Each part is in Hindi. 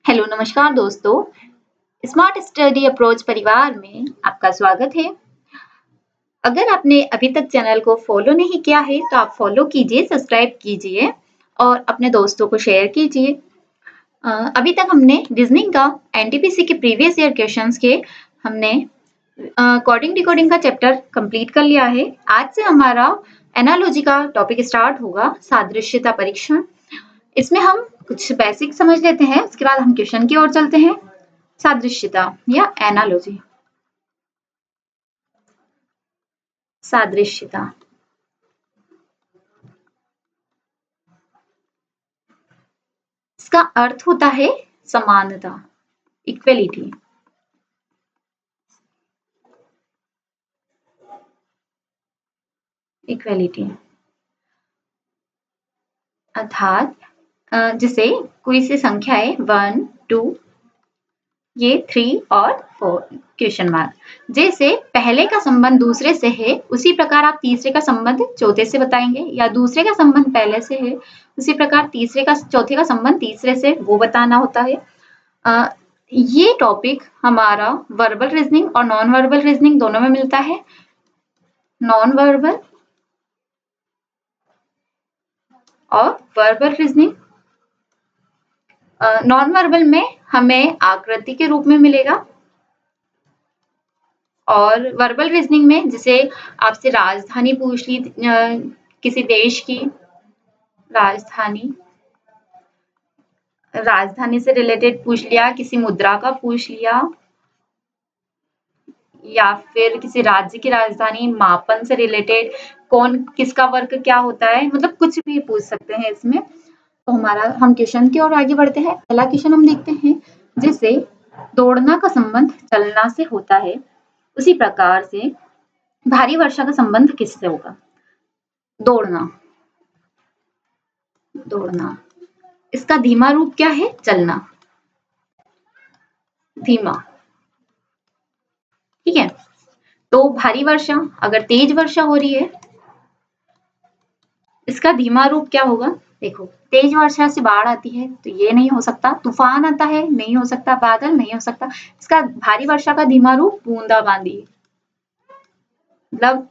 हेलो नमस्कार दोस्तों, स्मार्ट स्टडी अप्रोच परिवार में आपका स्वागत है। अगर आपने अभी तक चैनल को फॉलो नहीं किया है तो आप फॉलो कीजिए, सब्सक्राइब कीजिए और अपने दोस्तों को शेयर कीजिए। अभी तक हमने रीजनिंग का एनटीपीसी के प्रीवियस ईयर क्वेश्चंस के हमने कोडिंग डिकोडिंग का चैप्टर कंप्लीट कर लिया है। आज से हमारा एनालॉजी का टॉपिक स्टार्ट होगा, सादृश्यता परीक्षण। इसमें हम कुछ बेसिक समझ लेते हैं, उसके बाद हम क्वेश्चन की ओर चलते हैं। सादृश्यता या एनालॉजी। सादृश्यता इसका अर्थ होता है समानता, इक्वलिटी। इक्वलिटी अर्थात जैसे कोई सी संख्या है 1, 2, ये 3 और 4 क्वेश्चन मार्क। जैसे पहले का संबंध दूसरे से है, उसी प्रकार आप तीसरे का संबंध चौथे से बताएंगे, या दूसरे का संबंध पहले से है, उसी प्रकार चौथे का संबंध तीसरे से वो बताना होता है। ये टॉपिक हमारा वर्बल रीजनिंग और नॉन वर्बल रीजनिंग दोनों में मिलता है। नॉन वर्बल और वर्बल रीजनिंग। नॉन वर्बल में हमें आकृति के रूप में मिलेगा, और वर्बल रीजनिंग में जैसे आपसे राजधानी पूछ ली किसी देश की, राजधानी से रिलेटेड पूछ लिया, किसी मुद्रा का पूछ लिया, या फिर किसी राज्य की राजधानी, मापन से रिलेटेड, कौन किसका वर्क क्या होता है, मतलब कुछ भी पूछ सकते हैं इसमें। तो हम क्वेश्चन की ओर आगे बढ़ते हैं। पहला क्वेश्चन हम देखते हैं, जैसे दौड़ना का संबंध चलना से होता है, उसी प्रकार से भारी वर्षा का संबंध किससे होगा? दौड़ना। इसका धीमा रूप क्या है? चलना। धीमा, ठीक है। तो भारी वर्षा, अगर तेज वर्षा हो रही है, इसका धीमा रूप क्या होगा? देखो, तेज वर्षा से बाढ़ आती है तो ये नहीं हो सकता, तूफान आता है नहीं हो सकता, बादल नहीं हो सकता। इसका भारी वर्षा का धीमा रूप बूंदाबांदी, मतलब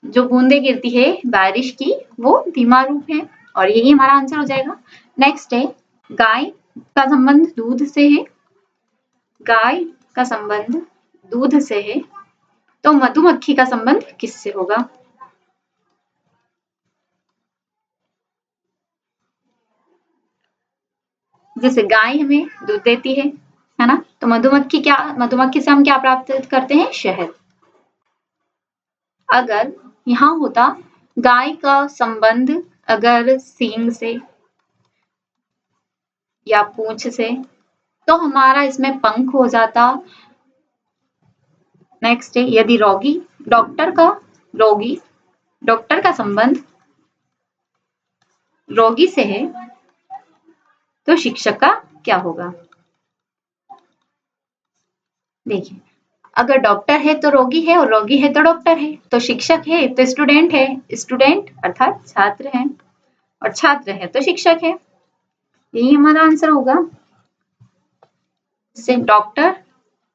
जो बूंदे गिरती है बारिश की, वो धीमा रूप है, और यही हमारा आंसर हो जाएगा। नेक्स्ट है, गाय का संबंध दूध से है। गाय का संबंध दूध से है, तो मधुमक्खी का संबंध किससे होगा? जैसे गाय हमें दूध देती है ना, तो मधुमक्खी से हम क्या प्राप्त करते हैं? शहद। अगर यहाँ होता गाय का संबंध अगर सींग से या पूंछ से, तो हमारा इसमें पंख हो जाता। नेक्स्ट है, यदि डॉक्टर का संबंध रोगी से है, तो शिक्षक का क्या होगा? देखिए, अगर डॉक्टर है तो रोगी है, और रोगी है तो डॉक्टर है, तो शिक्षक है तो स्टूडेंट है, स्टूडेंट अर्थात छात्र है, और छात्र है तो शिक्षक है। यही हमारा आंसर होगा। जैसे डॉक्टर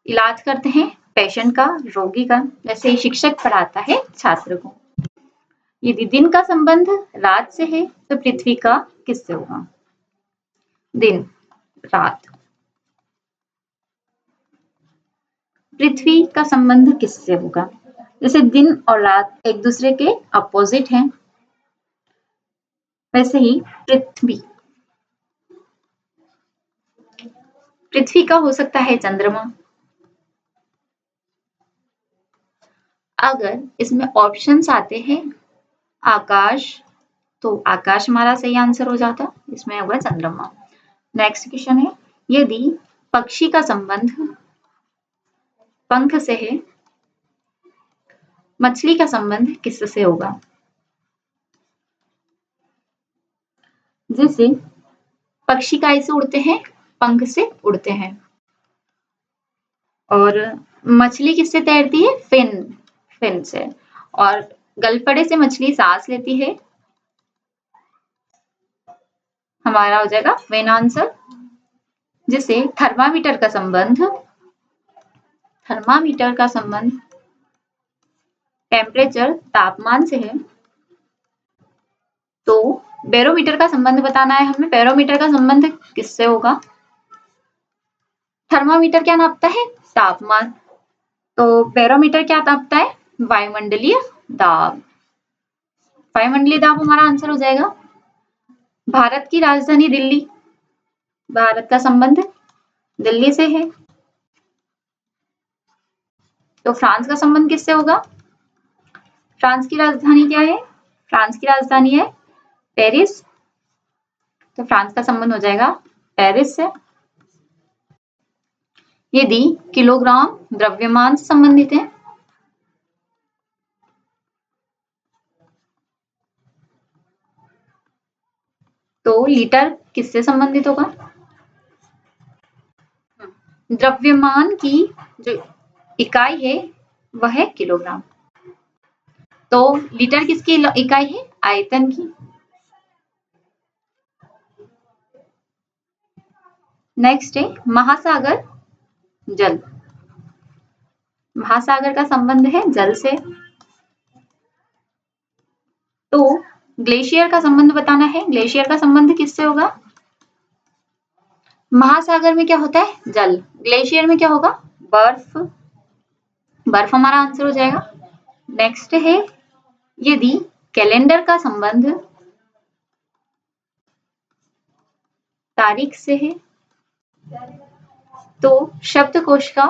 इलाज करते हैं पेशेंट का, रोगी का, वैसे ही शिक्षक पढ़ाता है छात्र को। यदि दिन का संबंध रात से है, तो पृथ्वी का किससे होगा? दिन, रात। पृथ्वी का संबंध किससे होगा? जैसे दिन और रात एक दूसरे के अपोजिट हैं, वैसे ही पृथ्वी का हो सकता है चंद्रमा। अगर इसमें ऑप्शंस आते हैं आकाश, तो आकाश हमारा सही आंसर हो जाता, इसमें होगा चंद्रमा। नेक्स्ट क्वेश्चन है, यदि पक्षी का संबंध पंख से है, मछली का संबंध किससे होगा? जैसे पक्षी काय से उड़ते हैं? पंख से उड़ते हैं। और मछली किससे तैरती है? फिन से। और गलफड़े से मछली सांस लेती है, हमारा हो जाएगा फिन आंसर। जिसे थर्मामीटर का संबंध टेम्परेचर तापमान से है। तो बैरोमीटर का संबंध बताना है हमें। बैरोमीटर का संबंध किससे होगा? थर्मामीटर क्या नापता है? तापमान। तो बैरोमीटर क्या नापता है? वायुमंडलीय दाब। वायुमंडलीय दाब हमारा आंसर हो जाएगा। भारत की राजधानी दिल्ली, भारत का संबंध दिल्ली से है। तो फ्रांस का संबंध किससे होगा? फ्रांस की राजधानी क्या है? फ्रांस की राजधानी है पेरिस। तो फ्रांस का संबंध हो जाएगा पेरिस से। यदि किलोग्राम द्रव्यमान से संबंधित है तो लीटर किससे संबंधित होगा? द्रव्यमान की जो इकाई है वह है किलोग्राम। तो लीटर किसकी इकाई है? आयतन की। नेक्स्ट है महासागर जल। महासागर का संबंध है जल से। तो ग्लेशियर का संबंध बताना है। ग्लेशियर का संबंध किससे होगा? महासागर में क्या होता है? जल। ग्लेशियर में क्या होगा? बर्फ। बर्फ हमारा आंसर हो जाएगा। नेक्स्ट है यदि कैलेंडर का संबंध तारीख से है तो शब्दकोश का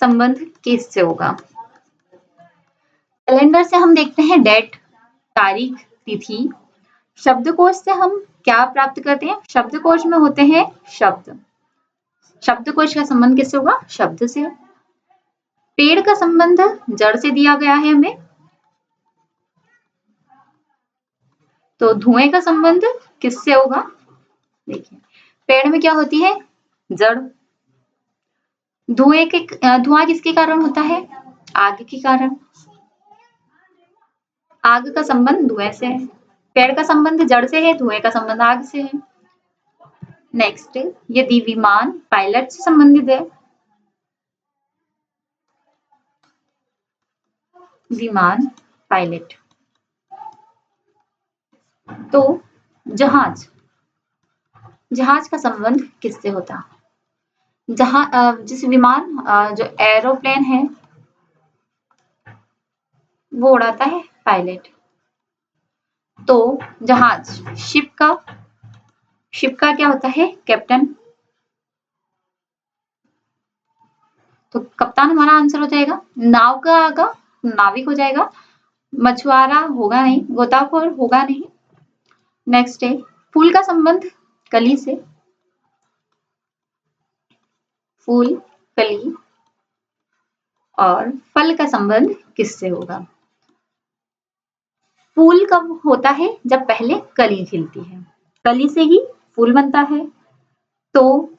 संबंध किससे होगा? कैलेंडर से हम देखते हैं डेट, तारीख, तिथि। शब्दकोश से हम क्या प्राप्त करते हैं? शब्दकोश में होते हैं शब्द। शब्दकोश का संबंध किससे होगा? शब्द से। पेड़ का संबंध जड़ से दिया गया है हमें। तो धुएं का संबंध किससे होगा? देखिए पेड़ में क्या होती है? जड़। धुआं किसके कारण होता है? आग के कारण। आग का संबंध धुएं से है। पेड़ का संबंध जड़ से है, धुएं का संबंध आग से है। नेक्स्ट यदि विमान पायलट से संबंधित है, विमान पायलट, तो जहाज का संबंध किससे होता? जिस विमान जो एरोप्लेन है वो उड़ाता है पायलट। तो जहाज शिप का क्या होता है? कैप्टन। तो कप्तान हमारा आंसर हो जाएगा। नाव का आगा नाविक हो जाएगा। मछुआरा होगा नहीं, गोताखोर होगा नहीं। नेक्स्ट है फूल का संबंध कली से। फूल, कली और फल का संबंध किससे होगा? फूल कब होता है? जब पहले कली खिलती है। कली से ही फूल बनता है। तो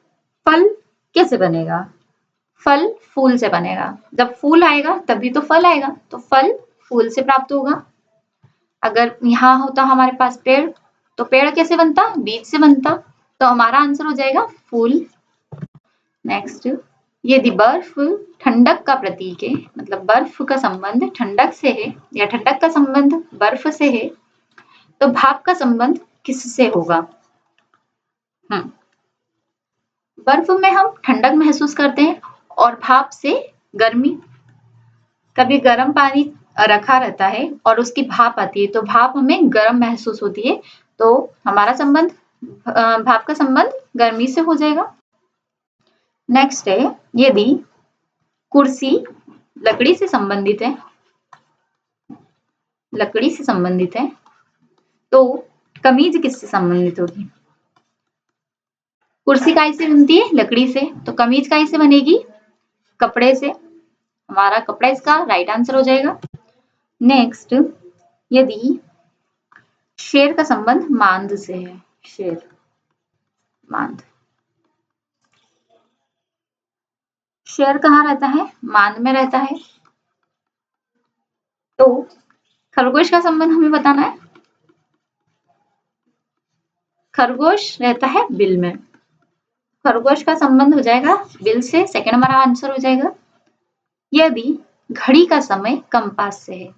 फल कैसे बनेगा? फल फूल से बनेगा। जब फूल आएगा तभी तो फल आएगा। तो फल फूल से प्राप्त होगा। अगर यहाँ होता हमारे पास पेड़, तो पेड़ कैसे बनता? बीज से बनता। तो हमारा आंसर हो जाएगा फूल। नेक्स्ट यदि बर्फ ठंडक का प्रतीक है, मतलब बर्फ का संबंध ठंडक से है या ठंडक का संबंध बर्फ से है, तो भाप का संबंध किससे होगा? बर्फ में हम ठंडक महसूस करते हैं और भाप से गर्मी। कभी गर्म पानी रखा रहता है और उसकी भाप आती है तो भाप हमें गर्म महसूस होती है। तो हमारा संबंध भाप का संबंध गर्मी से हो जाएगा। नेक्स्ट है यदि कुर्सी लकड़ी से संबंधित है तो कमीज किससे संबंधित होगी? कुर्सी काहे से बनती है? लकड़ी से। तो कमीज काहे से बनेगी? कपड़े से। हमारा कपड़ा इसका राइट आंसर हो जाएगा। नेक्स्ट यदि शेर का संबंध मांद से है, शेर, मांद। शेर कहाँ रहता है? मांद में रहता है। तो खरगोश का संबंध हमें बताना है। खरगोश रहता है बिल में। खरगोश का संबंध हो जाएगा बिल से, सेकंड हमारा आंसर हो जाएगा। यदि घड़ी का समय कंपास से है,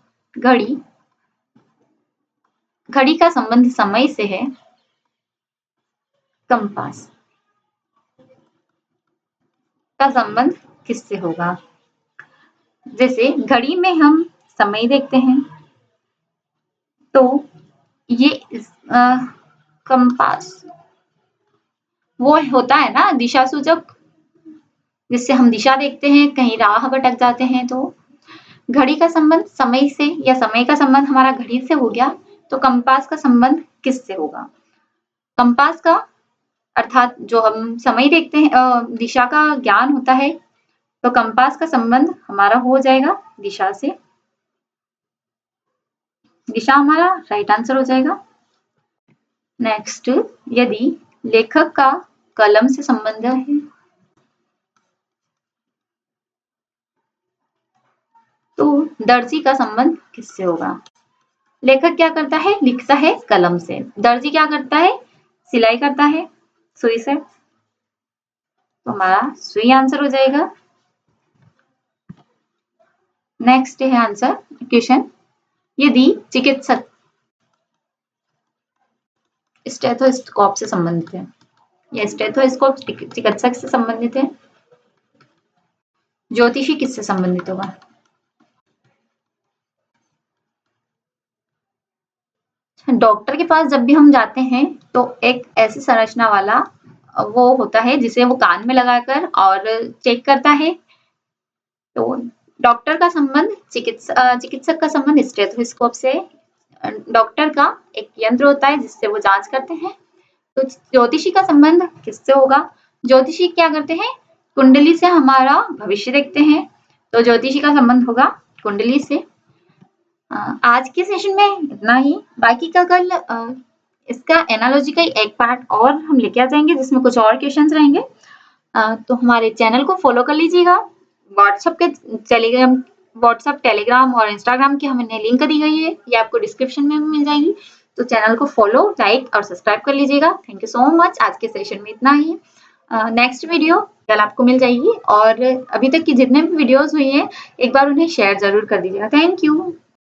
घड़ी का संबंध समय से है, कंपास का संबंध किससे होगा? जैसे घड़ी में हम समय देखते हैं, तो ये कंपास वो होता है ना दिशा सूचक, जिससे हम दिशा देखते हैं, कहीं राह भटक जाते हैं। तो घड़ी का संबंध समय से, या समय का संबंध हमारा घड़ी से हो गया, तो कंपास का संबंध किससे होगा? कंपास का अर्थात जो हम समय देखते हैं, दिशा का ज्ञान होता है, तो कंपास का संबंध हमारा हो जाएगा दिशा से। दिशा हमारा राइट आंसर हो जाएगा। नेक्स्ट, यदि लेखक का कलम से संबंध है, तो दर्जी का संबंध किससे होगा? लेखक क्या करता है? लिखता है कलम से। दर्जी क्या करता है? सिलाई करता है सुई से। तो हमारा सुई आंसर हो जाएगा। नेक्स्ट है आंसर क्वेश्चन, यदि चिकित्सक स्टेथोस्कोप से संबंधित है, या स्टेथोस्कोप चिकित्सक से संबंधित है, ज्योतिषी किससे संबंधित होगा? डॉक्टर के पास जब भी हम जाते हैं, तो एक ऐसी संरचना वाला वो होता है जिसे वो कान में लगाकर और चेक करता है। तो डॉक्टर का संबंध चिकित्सक का संबंध स्टेथोस्कोप से। डॉक्टर का एक यंत्र होता है जिससे वो जांच करते हैं। तो ज्योतिषी का संबंध किससे होगा? ज्योतिषी क्या करते हैं? कुंडली से हमारा भविष्य देखते हैं, तो ज्योतिषी का संबंध होगा कुंडली से। आज के सेशन में इतना ही। बाकी का कल इसका एनालॉजी का एक पार्ट और हम लेके आ जाएंगे, जिसमें कुछ और क्वेश्चंस रहेंगे। तो हमारे चैनल को फॉलो कर लीजिएगा। व्हाट्सएप, टेलीग्राम और इंस्टाग्राम की हमने लिंक दी गई है, ये आपको डिस्क्रिप्शन में मिल जाएगी। तो चैनल को फॉलो, लाइक और सब्सक्राइब कर लीजिएगा। Thank you so much. आज के सेशन में इतना ही। नेक्स्ट वीडियो कल आपको मिल जाएगी, और अभी तक की जितने भी वीडियोस हुई हैं, एक बार उन्हें शेयर जरूर कर दीजिएगा। Thank you.